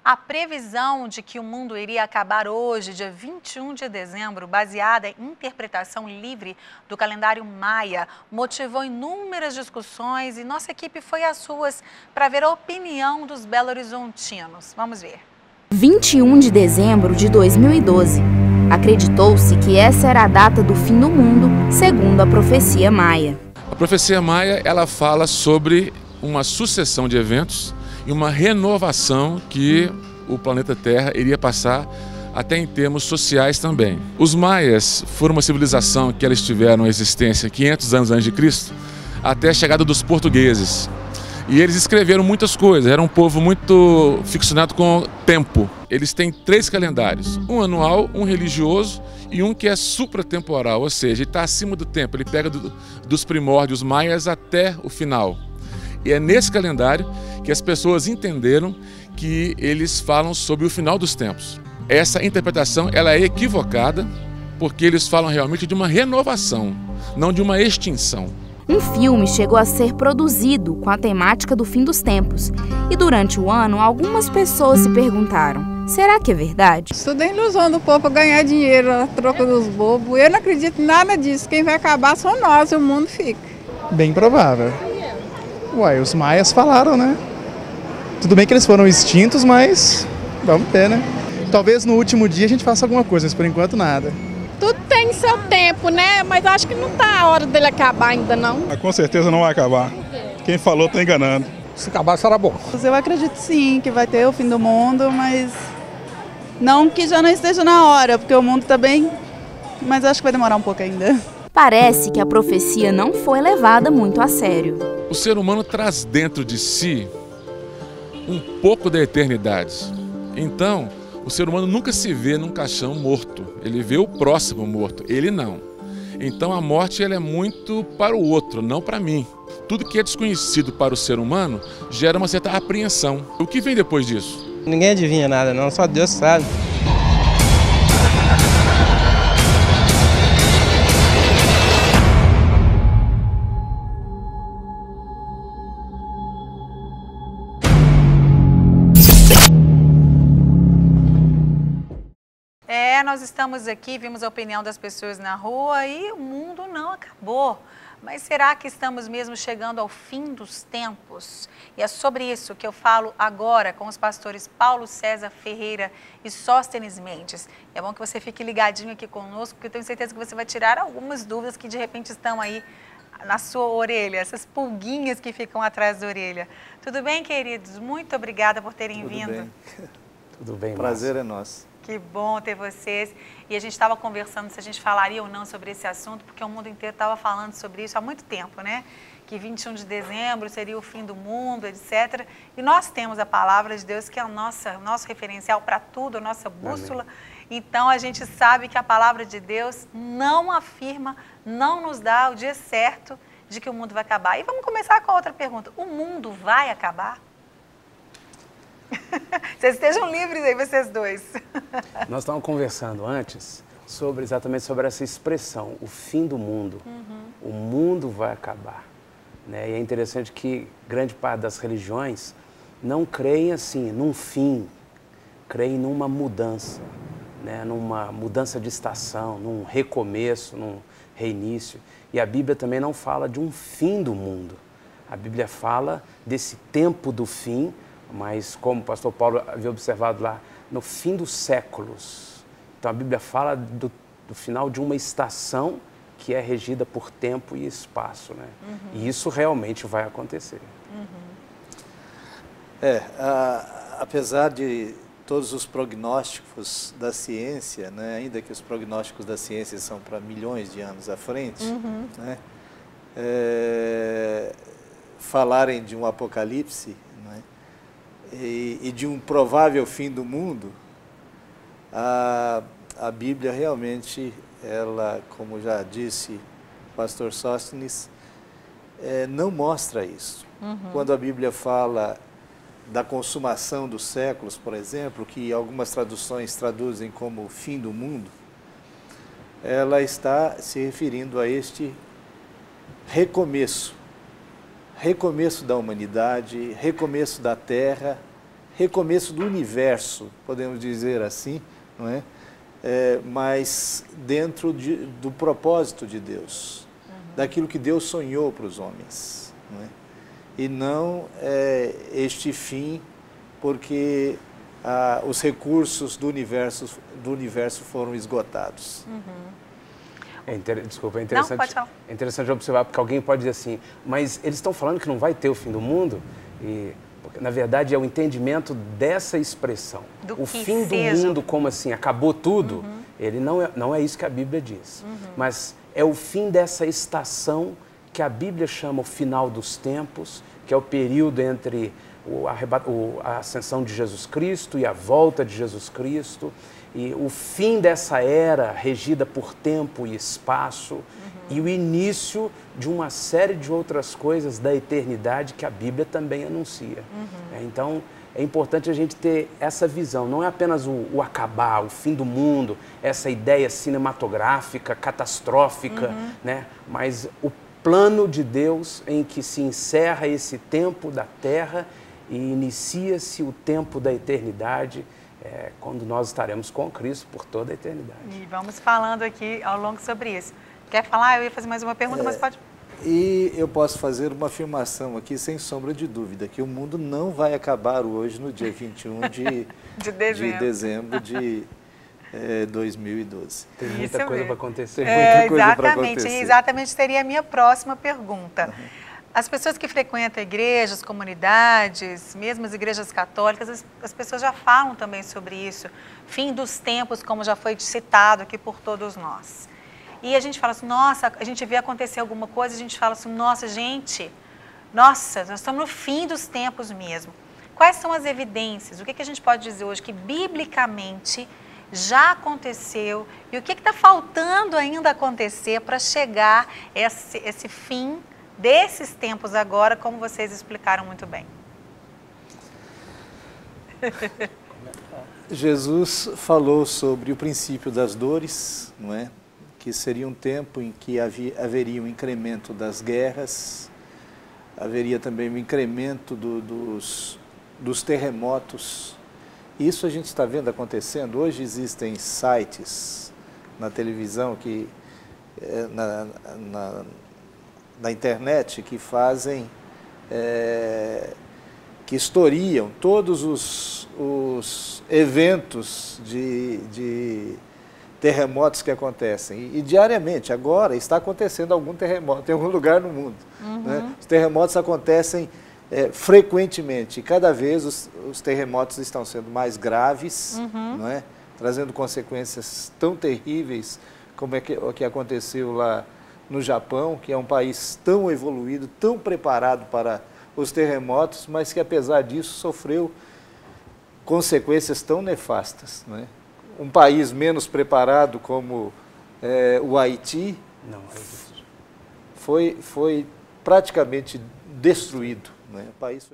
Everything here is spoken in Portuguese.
A previsão de que o mundo iria acabar hoje, dia 21 de dezembro, baseada em interpretação livre do calendário maia, motivou inúmeras discussões e nossa equipe foi às ruas para ver a opinião dos belo-horizontinos. Vamos ver. 21 de dezembro de 2012. Acreditou-se que essa era a data do fim do mundo, segundo a profecia maia. A profecia maia, ela fala sobre uma sucessão de eventos e uma renovação que o planeta Terra iria passar até em termos sociais também. Os maias foram uma civilização que eles tiveram existência 500 anos antes de Cristo, até a chegada dos portugueses. E eles escreveram muitas coisas, era um povo muito ficcionado com o tempo. Eles têm 3 calendários, um anual, um religioso e um que é supratemporal, ou seja, ele está acima do tempo, ele pega dos primórdios maias até o final. E é nesse calendário que as pessoas entenderam que eles falam sobre o final dos tempos. Essa interpretação ela é equivocada porque eles falam realmente de uma renovação, não de uma extinção. Um filme chegou a ser produzido com a temática do fim dos tempos. E durante o ano, algumas pessoas se perguntaram, será que é verdade? Isso tudo é ilusão do povo para ganhar dinheiro a troca dos bobos. Eu não acredito em nada disso. Quem vai acabar são nós, o mundo fica. Bem provável. Uai, os maias falaram, né? Tudo bem que eles foram extintos, mas vamos ver, né? Talvez no último dia a gente faça alguma coisa, mas por enquanto nada. Tudo tem seu tempo, né? Mas acho que não está a hora dele acabar ainda, não. Com certeza não vai acabar. Quem falou está enganando. Se acabar, será bom. Eu acredito sim que vai ter o fim do mundo, mas não que já não esteja na hora, porque o mundo está bem, mas acho que vai demorar um pouco ainda. Parece que a profecia não foi levada muito a sério. O ser humano traz dentro de si um pouco da eternidade. Então, o ser humano nunca se vê num caixão morto. Ele vê o próximo morto, ele não. Então a morte ela é muito para o outro, não para mim. Tudo que é desconhecido para o ser humano gera uma certa apreensão. O que vem depois disso? Ninguém adivinha nada não, só Deus sabe. Nós estamos aqui, vimos a opinião das pessoas na rua e o mundo não acabou. Mas será que estamos mesmo chegando ao fim dos tempos? E é sobre isso que eu falo agora com os pastores Paulo César Ferreira e Sóstenes Mendes. E é bom que você fique ligadinho aqui conosco, porque eu tenho certeza que você vai tirar algumas dúvidas que de repente estão aí na sua orelha, essas pulguinhas que ficam atrás da orelha. Tudo bem, queridos? Muito obrigada por terem vindo. Bem. Tudo bem, prazer é nosso. Que bom ter vocês. E a gente estava conversando se a gente falaria ou não sobre esse assunto, porque o mundo inteiro estava falando sobre isso há muito tempo, né? Que 21 de dezembro seria o fim do mundo, etc. E nós temos a palavra de Deus, que é o nosso referencial para tudo, a nossa bússola. Amém. Então a gente sabe que a palavra de Deus não afirma, não nos dá o dia certo de que o mundo vai acabar. E vamos começar com a outra pergunta. O mundo vai acabar? Vocês estejam livres aí, vocês dois. Nós estávamos conversando antes exatamente sobre essa expressão, o fim do mundo. O mundo vai acabar. Né? E é interessante que grande parte das religiões não creem assim, num fim, creem numa mudança, né? Numa mudança de estação, num recomeço, num reinício. E a Bíblia também não fala de um fim do mundo. A Bíblia fala desse tempo do fim, mas como o pastor Paulo havia observado lá, no fim dos séculos. Então a Bíblia fala do final de uma estação que é regida por tempo e espaço, né? E isso realmente vai acontecer. Apesar de todos os prognósticos da ciência, né, ainda que os prognósticos da ciência são para milhões de anos à frente, né, falarem de um apocalipse, né, e de um provável fim do mundo, a Bíblia realmente, ela, como já disse o pastor Sóstenes, não mostra isso. Quando a Bíblia fala da consumação dos séculos, por exemplo, que algumas traduções traduzem como o fim do mundo, ela está se referindo a este recomeço da humanidade, recomeço da Terra, recomeço do universo, podemos dizer assim, não é? Mas dentro do propósito de Deus, daquilo que Deus sonhou para os homens, não é? E não este fim porque os recursos do universo foram esgotados. Desculpa, é interessante, não, pode falar. É interessante observar, porque alguém pode dizer assim, mas eles estão falando que não vai ter o fim do mundo? Porque, na verdade, é o entendimento dessa expressão. O fim do mundo, como assim, acabou tudo, ele não é isso que a Bíblia diz. Mas é o fim dessa estação que a Bíblia chama o final dos tempos, que é o período entre a ascensão de Jesus Cristo e a volta de Jesus Cristo, e o fim dessa era regida por tempo e espaço, e o início de uma série de outras coisas da eternidade que a Bíblia também anuncia. Então, é importante a gente ter essa visão, não é apenas o acabar, o fim do mundo, essa ideia cinematográfica, catastrófica, né? Mas o plano de Deus em que se encerra esse tempo da terra e inicia-se o tempo da eternidade, quando nós estaremos com Cristo por toda a eternidade. E vamos falando aqui ao longo sobre isso. Quer falar? Eu ia fazer mais uma pergunta, mas pode... E eu posso fazer uma afirmação aqui, sem sombra de dúvida, que o mundo não vai acabar hoje, no dia 21 de dezembro de 2012. Tem muita coisa para acontecer. Exatamente, exatamente seria a minha próxima pergunta. As pessoas que frequentam igrejas, comunidades, mesmo as igrejas católicas, as pessoas já falam também sobre isso. Fim dos tempos, como já foi citado aqui por todos nós. E a gente fala assim, nossa, a gente vê acontecer alguma coisa, a gente fala assim, nossa, gente, nós estamos no fim dos tempos mesmo. Quais são as evidências? O que a gente pode dizer hoje que biblicamente já aconteceu e o que está faltando ainda acontecer para chegar esse fim desses tempos agora, como vocês explicaram muito bem? Jesus falou sobre o princípio das dores, não é? Que seria um tempo em que haveria um incremento das guerras, haveria também um incremento dos terremotos. Isso a gente está vendo acontecendo. Hoje existem sites na televisão, na internet, que fazem, que historiam todos os eventos de terremotos que acontecem. E diariamente, agora, está acontecendo algum terremoto em algum lugar no mundo. Né? Os terremotos acontecem frequentemente. E cada vez os terremotos estão sendo mais graves, não é? Trazendo consequências tão terríveis como o que aconteceu lá no Japão, que é um país tão evoluído, tão preparado para os terremotos, mas que, apesar disso, sofreu consequências tão nefastas, não é? Um país menos preparado como o Haiti foi praticamente destruído, né? O país foi...